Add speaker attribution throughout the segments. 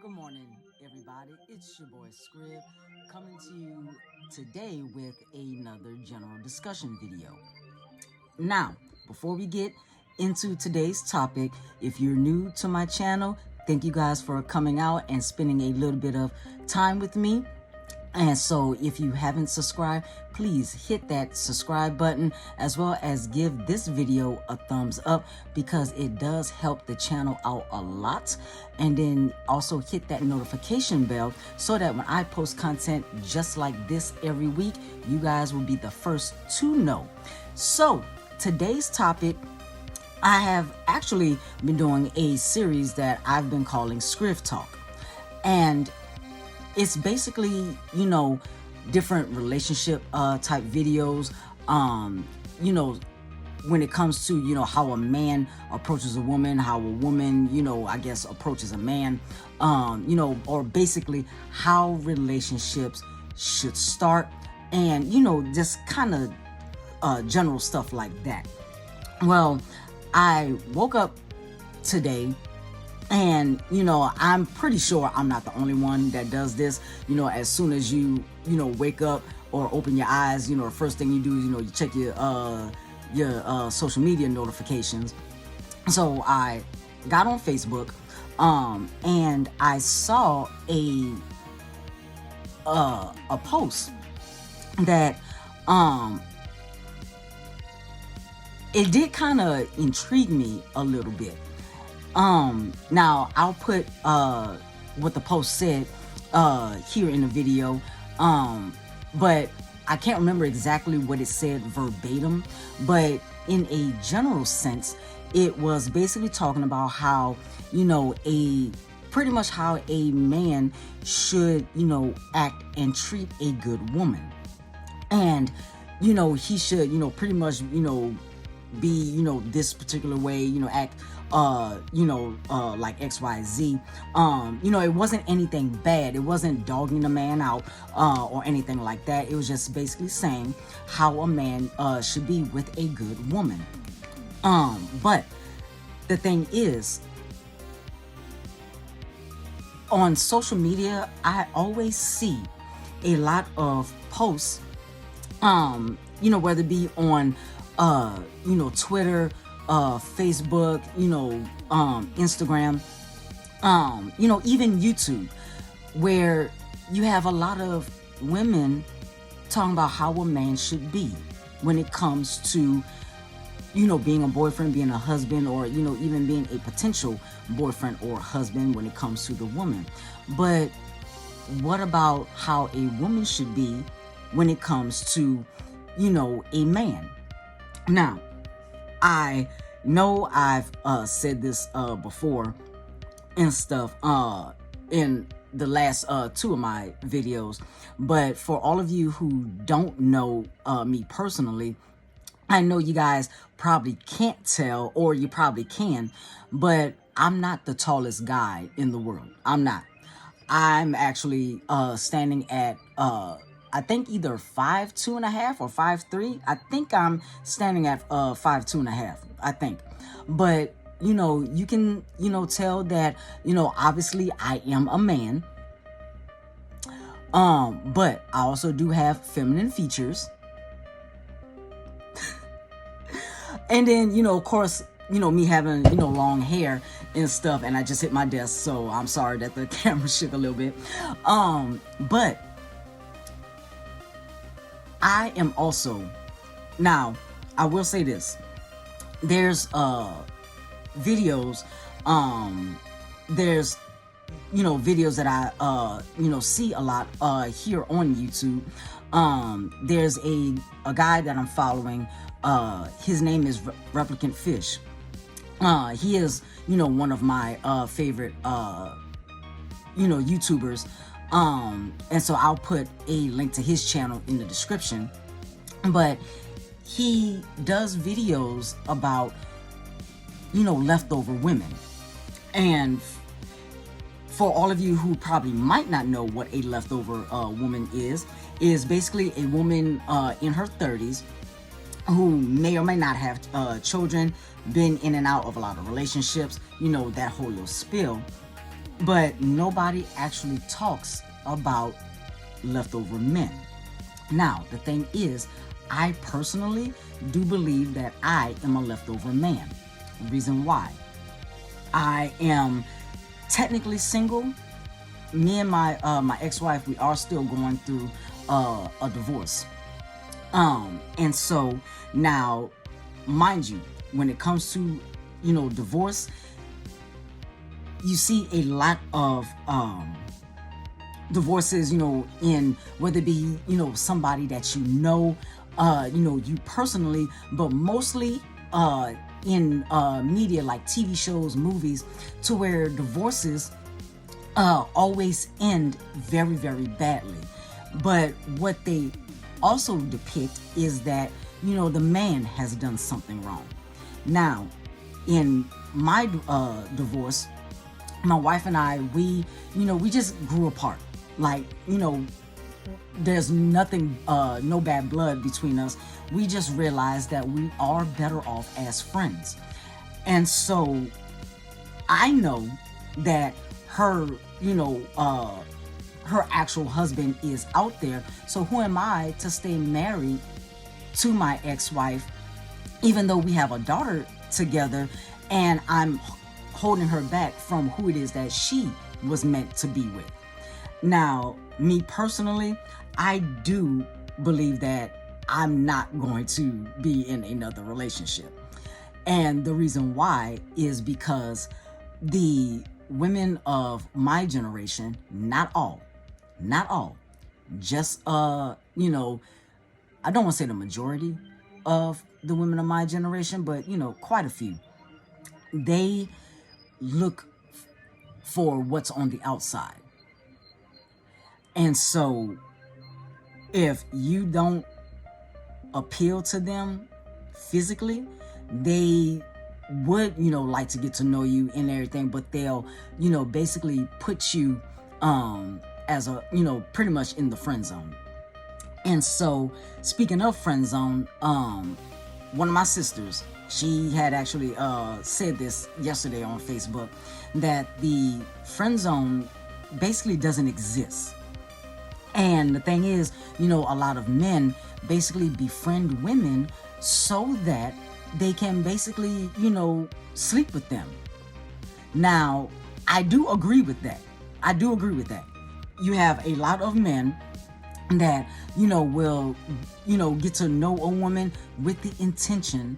Speaker 1: Good morning, everybody. It's your boy Scriv coming to you today with another general discussion video. Now, before we get into today's topic, if you're new to my channel, thank you guys for coming out and spending a little bit of time with me. And so if you haven't subscribed, please hit that subscribe button as well as give this video a thumbs up because it does help the channel out a lot. And then also hit that notification bell so that when I post content just like this every week, you guys will be the first to know. So today's topic, I have actually been doing a series that I've been calling ScrivTalk. And it's basically, different relationship type videos, when it comes to, how a man approaches a woman, how a woman, I guess approaches a man, or basically how relationships should start and, just kind of general stuff like that. Well, I woke up today and, I'm pretty sure I'm not the only one that does this. As soon as you, wake up or open your eyes, the first thing you do is, you check your social media notifications. So I got on Facebook, and I saw a post that, it did kind of intrigue me a little bit. Now I'll put what the post said here in the video, but I can't remember exactly what it said verbatim, but in a general sense it was basically talking about how pretty much how a man should act and treat a good woman, and he should pretty much be this particular way, act like XYZ. It wasn't anything bad. It wasn't dogging a man out or anything like that. It was just basically saying how a man should be with a good woman. But the thing is, on social media, I always see a lot of posts, whether it be on Twitter, Facebook, Instagram, even YouTube, where you have a lot of women talking about how a man should be when it comes to, being a boyfriend, being a husband, or, even being a potential boyfriend or husband when it comes to the woman. But what about how a woman should be when it comes to, a man? Now, I know I've said this before and stuff in the last two of my videos, but for all of you who don't know me personally, I know you guys probably can't tell, or you probably can, but I'm not the tallest guy in the world. I'm not. I'm actually standing at I think either 5'2.5" or 5'3". I think I'm standing at 5'2.5", I think. But you can tell that obviously I am a man. But I also do have feminine features. And then of course me having long hair and stuff, and I just hit my desk, so I'm sorry that the camera shook a little bit. But I am also, now I will say this, there's videos, there's videos that I see a lot here on YouTube. There's a guy that I'm following, his name is Replicant Fish. He is one of my favorite YouTubers. And so I'll put a link to his channel in the description. But he does videos about leftover women. And for all of you who probably might not know what a leftover woman is basically a woman in her 30s who may or may not have children, been in and out of a lot of relationships, that whole little spiel. but nobody actually talks about leftover men. Now, the thing is, I personally do believe that I am a leftover man. The reason why, I am technically single. Me and my ex-wife, we are still going through a divorce. And so now, mind you, when it comes to, divorce, you see a lot of divorces, in whether it be, somebody that you personally, but mostly in media like TV shows, movies, to where divorces always end very, very badly. But what they also depict is that, the man has done something wrong. Now, in my divorce, my wife and I, we just grew apart. Like, there's nothing, no bad blood between us. We just realized that we are better off as friends. And so I know that her, her actual husband is out there. So who am I to stay married to my ex-wife, even though we have a daughter together, and I'm holding her back from who it is that she was meant to be with. Now, me personally, I do believe that I'm not going to be in another relationship. And the reason why is because the women of my generation, not all, just, I don't want to say the majority of the women of my generation, but, quite a few, they look for what's on the outside. And so if you don't appeal to them physically, they would, like to get to know you and everything, but they'll, basically put you as a, pretty much in the friend zone. And so, speaking of friend zone, one of my sisters, she had actually said this yesterday on Facebook, that the friend zone basically doesn't exist. And the thing is, a lot of men basically befriend women so that they can basically, sleep with them. Now, I do agree with that. You have a lot of men that, will, get to know a woman with the intention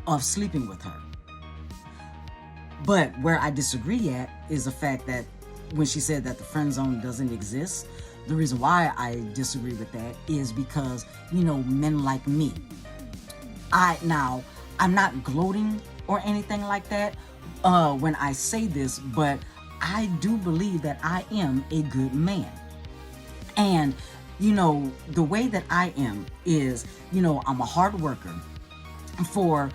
Speaker 1: of sleeping with her. But where I disagree at is the fact that when she said that the friend zone doesn't exist, the reason why I disagree with that is because, men like me, I'm not gloating or anything like that when I say this, but I do believe that I am a good man. And, the way that I am is, I'm a hard worker. For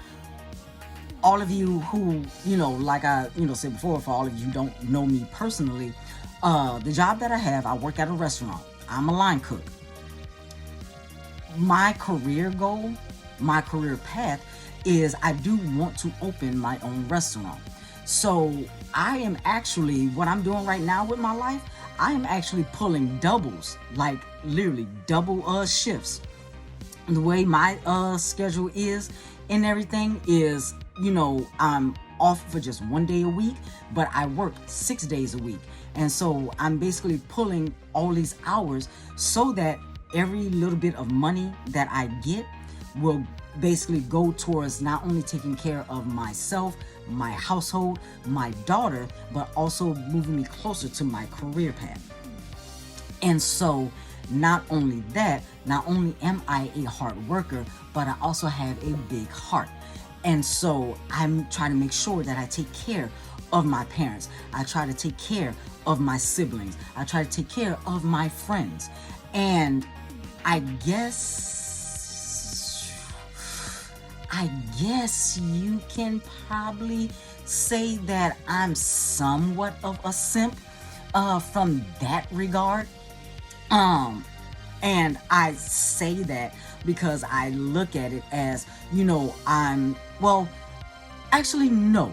Speaker 1: all of you who, like I, said before, for all of you who don't know me personally, the job that I have, I work at a restaurant. I'm a line cook. My career goal, my career path is I do want to open my own restaurant. So I am actually, what I'm doing right now with my life, I am actually pulling doubles, like literally double shifts. The way my schedule is and everything is, I'm off for just 1 day a week, but I work 6 days a week. And so I'm basically pulling all these hours so that every little bit of money that I get will basically go towards not only taking care of myself, my household, my daughter, but also moving me closer to my career path. And so not only that, not only am I a hard worker, but I also have a big heart. And so I'm trying to make sure that I take care of my parents. I try to take care of my siblings. I try to take care of my friends. And I guess you can probably say that I'm somewhat of a simp from that regard. And I say that because I look at it as, actually, no.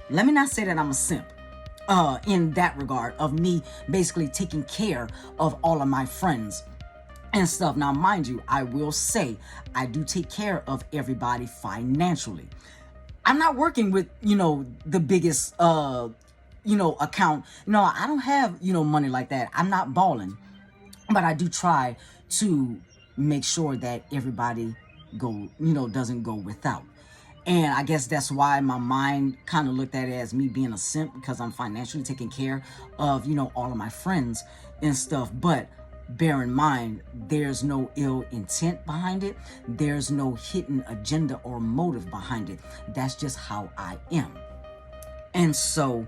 Speaker 1: Let me not say that I'm a simp. in that regard of me basically taking care of all of my friends and stuff. Now, mind you, I will say I do take care of everybody financially. I'm not working with, the biggest, account. No, I don't have, money like that. I'm not balling, but I do try to make sure that everybody doesn't go without. And I guess that's why my mind kind of looked at it as me being a simp, because I'm financially taking care of, all of my friends and stuff. But bear in mind, there's no ill intent behind it. There's no hidden agenda or motive behind it. That's just how I am. And so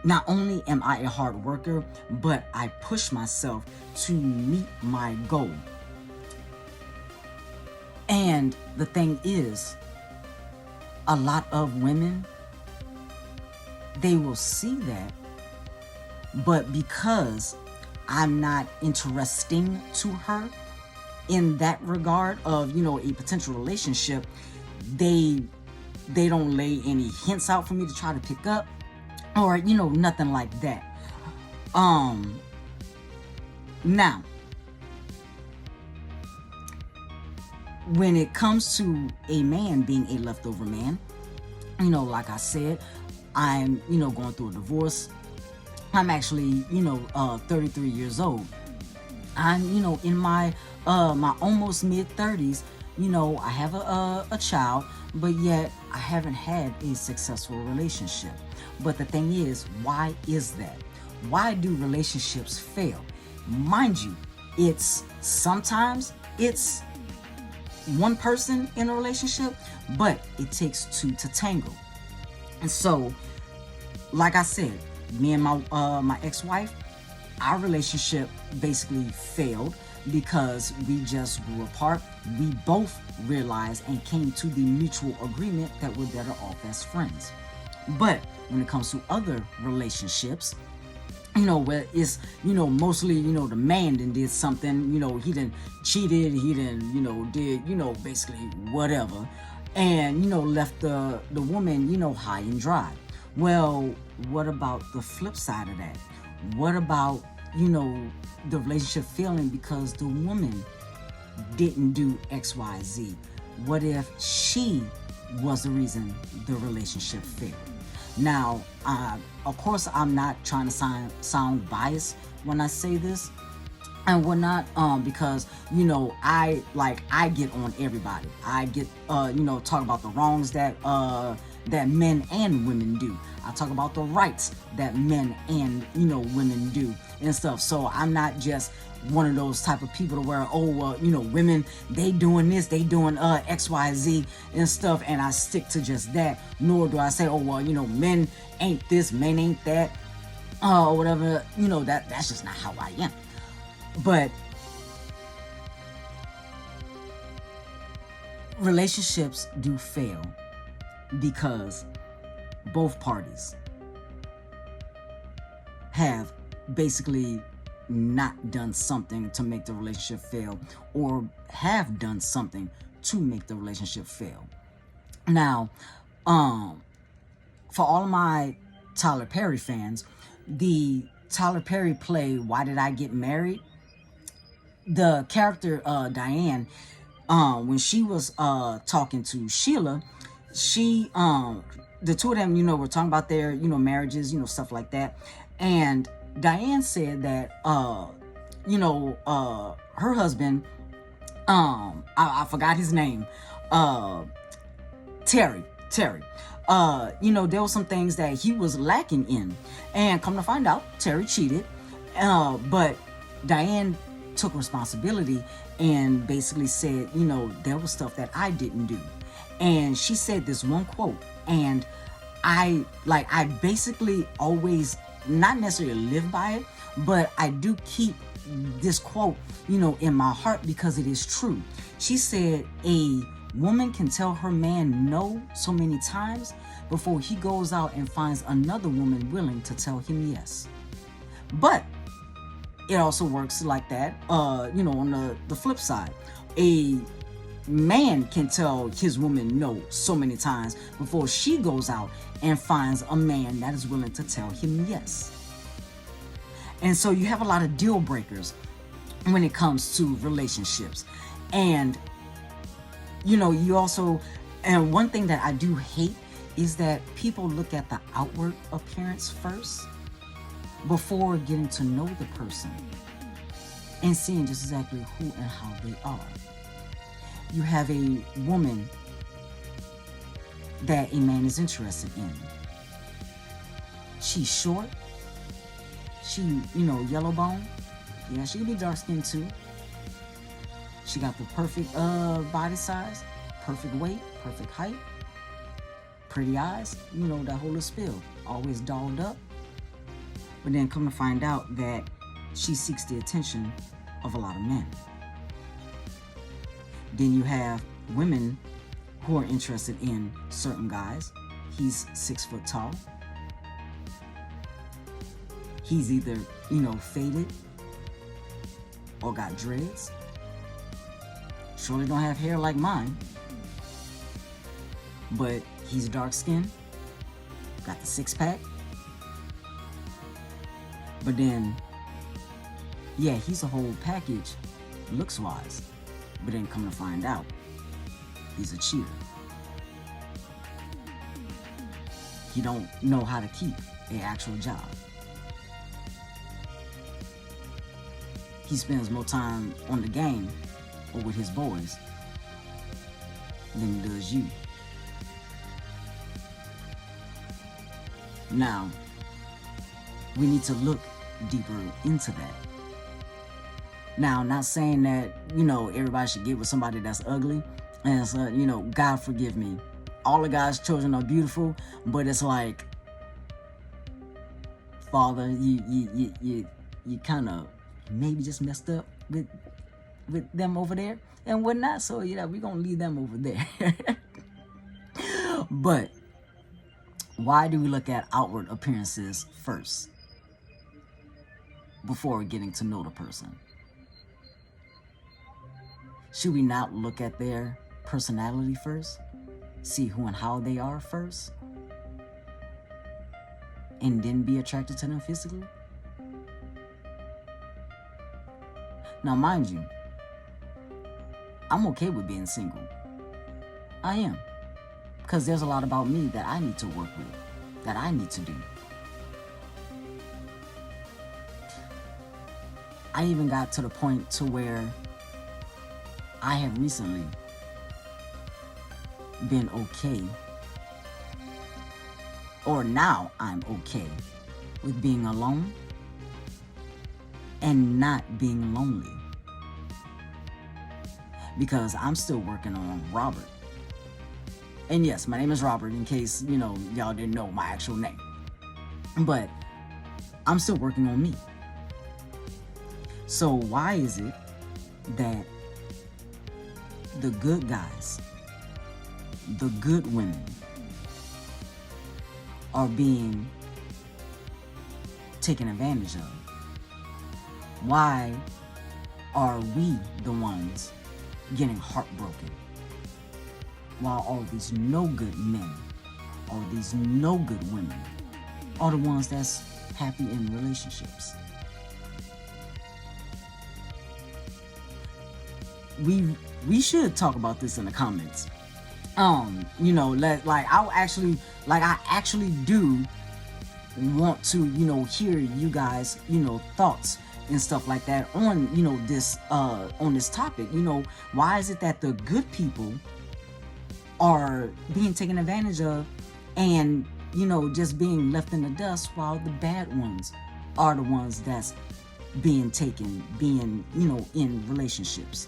Speaker 1: not only am I a hard worker, but I push myself to meet my goal. And the thing is, a lot of women, they will see that, but because I'm not interesting to her in that regard of, a potential relationship, they don't lay any hints out for me to try to pick up, or, nothing like that. Now, when it comes to a man being a leftover man, like I said, I'm, going through a divorce. I'm actually, 33 years old. I'm, in my almost mid-30s. I have a child, but yet I haven't had a successful relationship. But the thing is, why is that? Why do relationships fail? Mind you, sometimes it's one person in a relationship, but it takes two to tango. And so, like I said, me and my ex-wife, our relationship basically failed because we just grew apart. We both realized and came to the mutual agreement that we're better off as friends. But when it comes to other relationships, where it's, mostly, the man then did something, he done cheated, he done, did, basically whatever. And, left the woman, high and dry. Well, what about the flip side of that? What about, the relationship failing because the woman didn't do X, Y, Z? What if she was the reason the relationship failed? Now, of course, I'm not trying to sound biased when I say this and whatnot, because, I get on everybody. I get, talk about the wrongs that men and women do. I talk about the rights that men and, women do and stuff. So I'm not just one of those type of people to where, women, they doing this, they doing X, Y, Z and stuff, and I stick to just that. Nor do I say, men ain't this, men ain't that, or whatever. That's just not how I am. But relationships do fail because both parties have basically not done something to make the relationship fail, or have done something to make the relationship fail. Now, for all of my Tyler Perry fans, the Tyler Perry play Why Did I Get Married? The character Diane, when she was talking to Sheila, she the two of them, were talking about their, marriages, stuff like that. And Diane said that, her husband, I forgot his name, Terry. There were some things that he was lacking in. And come to find out, Terry cheated. But Diane took responsibility and basically said, there was stuff that I didn't do. And she said this one quote, and I basically always, not necessarily live by it, but I do keep this quote, in my heart, because it is true. She said, a woman can tell her man no so many times before he goes out and finds another woman willing to tell him yes. But it also works like that, on the flip side. A man can tell his woman no so many times before she goes out and finds a man that is willing to tell him yes. And so you have a lot of deal breakers when it comes to relationships. And you also, and one thing that I do hate is that people look at the outward appearance first before getting to know the person and seeing just exactly who and how they are. You have a woman that a man is interested in. She's short. She, yellow bone. Yeah, she can be dark skinned too. She got the perfect body size, perfect weight, perfect height, pretty eyes, that whole little spiel. Always dolled up. But then come to find out that she seeks the attention of a lot of men. Then you have women who are interested in certain guys. He's 6 foot tall. He's either, faded or got dreads. Surely don't have hair like mine. But he's dark skinned. Got the 6-pack. But then, yeah, he's a whole package looks wise. But then come to find out, he's a cheater. He don't know how to keep an actual job. He spends more time on the game or with his boys than he does you. Now, we need to look deeper into that. Now, not saying that, everybody should get with somebody that's ugly. And it's, God forgive me. All of God's children are beautiful, but it's like, Father, you kind of maybe just messed up with them over there and whatnot. So, we're going to leave them over there. But why do we look at outward appearances first before getting to know the person? Should we not look at their personality first? See who and how they are first? And then be attracted to them physically? Now, mind you, I'm okay with being single. I am. Because there's a lot about me that I need to work with, that I need to do. I even got to the point to where I have recently been okay, or now I'm okay with being alone and not being lonely, because I'm still working on Robert. And yes, my name is Robert, in case y'all didn't know my actual name, but I'm still working on me. So why is it that the good guys, the good women, are being taken advantage of? Why are we the ones getting heartbroken, while all these no good men, all these no good women are the ones that's happy in relationships? We should talk about this in the comments. I actually do want to, hear you guys, thoughts and stuff like that on, on this topic. Why is it that the good people are being taken advantage of and, just being left in the dust, while the bad ones are the ones that's being in relationships?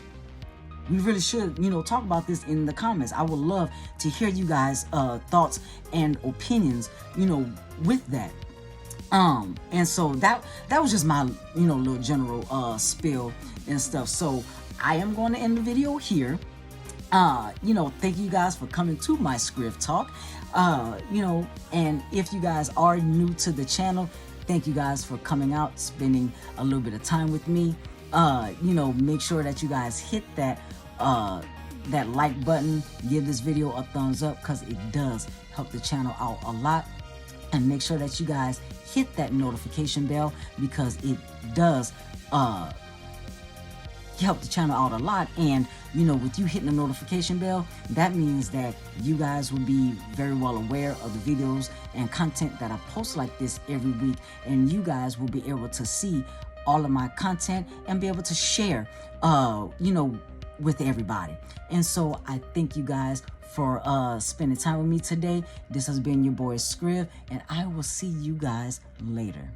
Speaker 1: We really should, talk about this in the comments. I would love to hear you guys' thoughts and opinions, with that. And so that was just my, little general spill and stuff. So I am going to end the video here. Thank you guys for coming to my ScrivTalk. And if you guys are new to the channel, thank you guys for coming out, spending a little bit of time with me. Make sure that you guys hit that that like button, give this video a thumbs up, because it does help the channel out a lot. And make sure that you guys hit that notification bell, because it does help the channel out a lot. And with you hitting the notification bell, that means that you guys will be very well aware of the videos and content that I post like this every week, and you guys will be able to see all of my content and be able to share with everybody. And so I thank you guys for spending time with me today. This has been your boy Scriv, and I will see you guys later.